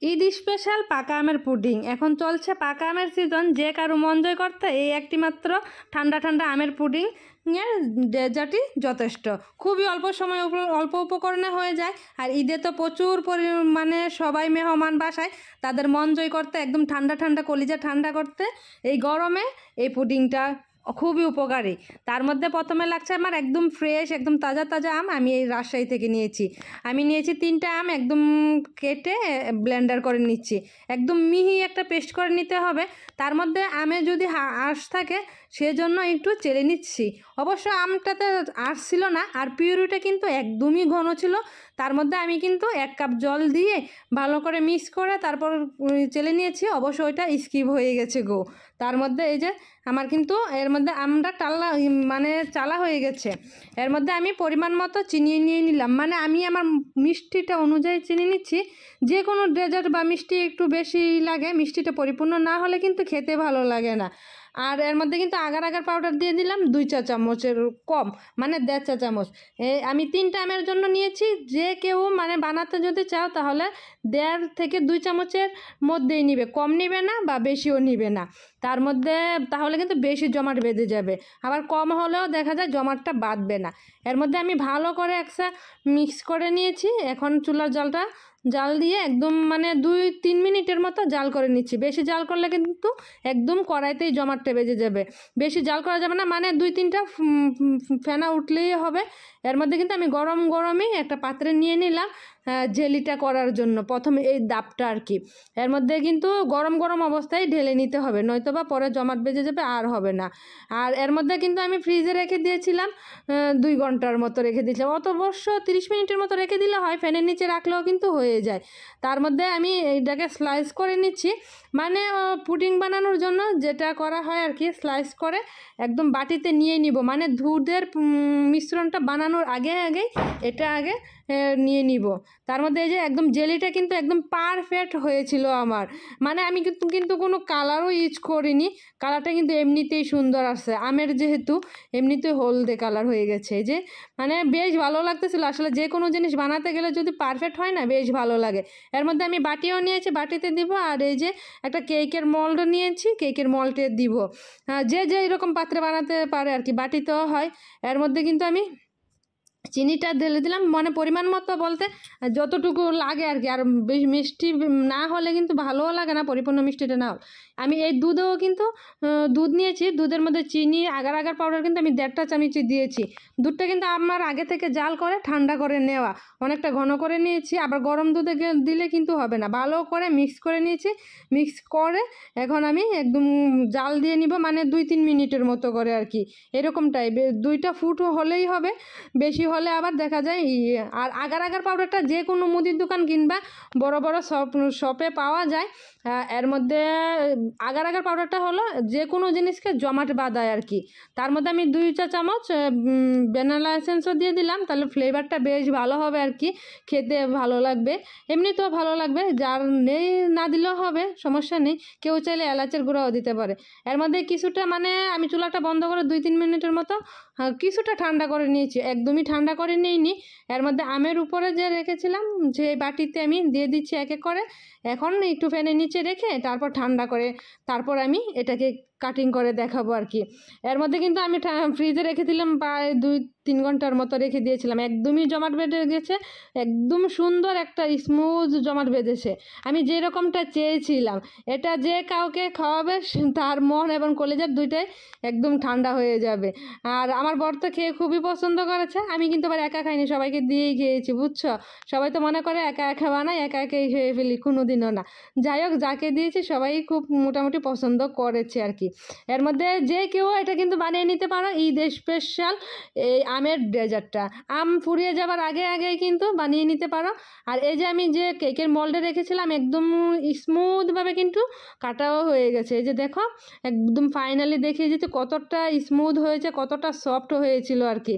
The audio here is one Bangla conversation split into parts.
ঈদ স্পেশাল পাকা আমের পুডিং। এখন চলছে পাকা আমের সিজন। যে কারো মন জয় করতে এই একটি মাত্র ঠান্ডা ঠান্ডা আমের পুডিং এর ডেজার্টই যথেষ্ট। খুবই অল্প সময় অল্প উপকরণে হয়ে যায়। আর ঈদে তো প্রচুর পরিমাণে সবাই মেহমান বাসায়, তাদের মন জয় করতে একদম ঠান্ডা ঠান্ডা কলিজা ঠান্ডা করতে এই গরমে এই পুডিংটা খুবই উপকারী। তার মধ্যে প্রথমে লাগছে আমার একদম ফ্রেশ একদম তাজা তাজা আম। আমি এই রাজশাহী থেকে নিয়েছি। আমি নিয়েছি 3টা আম, একদম কেটে ব্লেন্ডার করে নিচ্ছি। একদম মিহি একটা পেস্ট করে নিতে হবে। তার মধ্যে আমে যদি আঁশ থাকে সেজন্য একটু চেলে নিচ্ছি। অবশ্য আমটাতে আঁশ ছিল না, আর পিউরিটা কিন্তু একদমই ঘন ছিল। তার মধ্যে আমি কিন্তু 1 কাপ জল দিয়ে ভালো করে মিক্স করে তারপর চেলে নিয়েছি। অবশ্য ওইটা স্কিপ হয়ে গেছে গো। তার মধ্যে এই যে আমার কিন্তু এর মধ্যে আমরা চালা হয়ে গেছে। এর মধ্যে আমি পরিমাণ মতো চিনি নিয়ে নিলাম। মানে আমি আমার মিষ্টিটা অনুযায়ী চিনি নিচ্ছি। যে কোনো ডেজার্ট বা মিষ্টি একটু বেশি লাগে, মিষ্টিটা পরিপূর্ণ না হলে কিন্তু খেতে ভালো লাগে না। আর এর মধ্যে কিন্তু আগার পাউডার দিয়ে দিলাম 2 চা চামচের কম, মানে 1.5 চা চামচ। আমি 3টা আমের জন্য নিয়েছি। যে কেউ বানাতে যদি চাও তাহলে 1.5 থেকে 2 চামচের মধ্যেই নিবে, কম নিবে না বা বেশিও নিবে না। তার মধ্যে তাহলে কিন্তু বেশি জমাট বেঁধে যাবে, আবার কম হলেও দেখা যায় জমাটটা বাঁধবে না। এর মধ্যে আমি ভালো করে একসাথে মিক্স করে নিয়েছি। এখন চুলার জাল দিয়ে একদম 2-3 মিনিটের মতো জাল করে নিচ্ছি। বেশি জাল করলে কিন্তু একদম কড়াইতেই জমাটটা বেজে যাবে। বেশি জাল করা যাবে না, 2-3টা ফেনা উঠলেই হবে। এর মধ্যে কিন্তু আমি গরমই একটা পাত্রে নিয়ে নিলাম জেলিটা করার জন্য। প্রথমে এই দাবটা আর কি এর মধ্যে কিন্তু গরম অবস্থায় ঢেলে নিতে হবে, নয়তো বা পরে জমাট বেজে যাবে, আর হবে না। আর এর মধ্যে কিন্তু আমি ফ্রিজে রেখে দিয়েছিলাম 2 ঘন্টার মতো রেখে দিয়েছিলাম। অবশ্য 30 মিনিটের মতো রেখে দিলে হয়, ফ্যানের নিচে রাখলেও কিন্তু হয়ে যায়। তার মধ্যে আমি এইটাকে স্লাইস করে নিচ্ছি। পুডিং বানানোর জন্য যেটা করা হয় আর কি, স্লাইস করে একদম বাটিতে নিয়ে নিব। দুধের মিশ্রণটা বানানোর আগেই এটা আগে নিয়ে নিব। তার মধ্যে এই যে একদম জেলিটা কিন্তু একদম পারফেক্ট হয়েছিল আমার। আমি কিন্তু কোনো কালারও ইউজ করিনি। কালারটা কিন্তু এমনিতেই সুন্দর আসছে, আমের যেহেতু এমনিতেই হলদে কালার হয়ে গেছে। এই যে বেশ ভালো লাগতেছিল। আসলে যে কোনো জিনিস বানাতে গেলে যদি পারফেক্ট হয় না, বেশ ভালো লাগে। এর মধ্যে আমি বাটিও নিয়েছি, বাটিতে দিব। আর এই যে একটা কেকের মল্ড নিয়েছি, কেকের মল্ডে দিব। যে এরকম পাত্রে বানাতে পারে আর কি, বাটিতেও হয়। এর মধ্যে কিন্তু আমি চিনিটা ঢেলে দিলাম, পরিমাণ মতো বলতে যতটুকু লাগে আর কি। আর বেশি মিষ্টি না হলে কিন্তু ভালোও লাগে না, পরিপূর্ণ মিষ্টিটা না হলে। আমি এই দুধেও কিন্তু দুধ নিয়েছি। দুধের মধ্যে চিনি আগার পাউডার কিন্তু আমি 1.5 চামচ দিয়েছি। দুধটা কিন্তু আমার আগে থেকে জাল করে ঠান্ডা করে নেওয়া, অনেকটা ঘন করে নিয়েছি। আবার গরম দুধে দিলে কিন্তু হবে না। ভালো করে মিক্স করে নিয়েছি। মিক্স করে এখন আমি একদম জাল দিয়ে নিব, 2-3 মিনিটের মতো করে আর কি। এরকম টাইপের 2টা ফুট হলেই হবে, বেশি হলে আবার দেখা যায়। আর আগার পাউডারটা যে কোনো মুদির দোকান কিংবা বড় শপে পাওয়া যায়। এর মধ্যে আগার পাউডারটা হলো যে কোনো জিনিসকে জমাট বাঁধায় আর কি। তার মধ্যে আমি 2 চা চামচ ভ্যানিলা এসেন্সও দিয়ে দিলাম, তাহলে ফ্লেভারটা বেশ ভালো হবে আর কি, খেতে ভালো লাগবে। এমনিতেও ভালো লাগবে, যার নেই না দিলেও হবে, সমস্যা নেই। কেউ চাইলে এলাচের গুঁড়াও দিতে পারে। এর মধ্যে কিছুটা আমি চুলাটা বন্ধ করে 2-3 মিনিটের মতো কিছুটা ঠান্ডা করে নিয়েছি, একদমই ঠান্ডা করে নিইনি। এর মধ্যে আমের উপরে যে রেখেছিলাম যে বাটিতে আমি দিয়ে দিচ্ছি এক করে। এখন একটু ফ্যানের নিচে রেখে তারপর ঠান্ডা করে তারপর আমি এটাকে কাটিং করে দেখাবো আর কি। এর মধ্যে কিন্তু আমি ফ্রিজে রেখে দিলাম, প্রায় 2-3 ঘন্টার মতো রেখে দিয়েছিলাম। একদমই জমাট বেঁধে গেছে, একদম সুন্দর একটা স্মুথ জমাট বেঁধেছে। আমি যেরকমটা চেয়েছিলাম। এটা যে কাউকে খাওয়াবে তার মন এবং কলিজার দুইটাই একদম ঠান্ডা হয়ে যাবে। আর আমার বর তো খেয়ে খুবই পছন্দ করেছে। আমি কিন্তু আবার একা খাইনি, সবাইকে দিয়েই খেয়েছি, বুঝছো। সবাই তো মনে করে একা বানাই, একাই খেয়ে ফেলি, কোনোদিনও না। যাই হোক, যাকে দিয়েছি সবাই খুব মোটামুটি পছন্দ করেছে আর কি। এর মধ্যে যে কেউ এটা কিন্তু বানিয়ে নিতে পারো, ঈদ স্পেশাল এই আমের ডেজার্টটা। আম ফুরিয়ে যাবার আগেই কিন্তু বানিয়ে নিতে পারো। আর এই যে আমি যে কেকের মল্ডে রেখেছিলাম, একদম স্মুথভাবে কিন্তু কাটাও হয়ে গেছে। এই যে দেখো, একদম ফাইনালি দেখিয়ে যেতে কতটা স্মুথ হয়েছে, কতটা সফট হয়েছিল আর কি।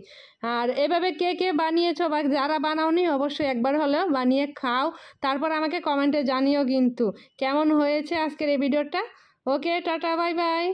আর এভাবে কে বানিয়েছো বা যারা বানাওনি অবশ্যই একবার হলেও বানিয়ে খাও, তারপর আমাকে কমেন্টে জানিও কিন্তু কেমন হয়েছে আজকের এই ভিডিওটা। ওকে, টাটা, বাই বাই।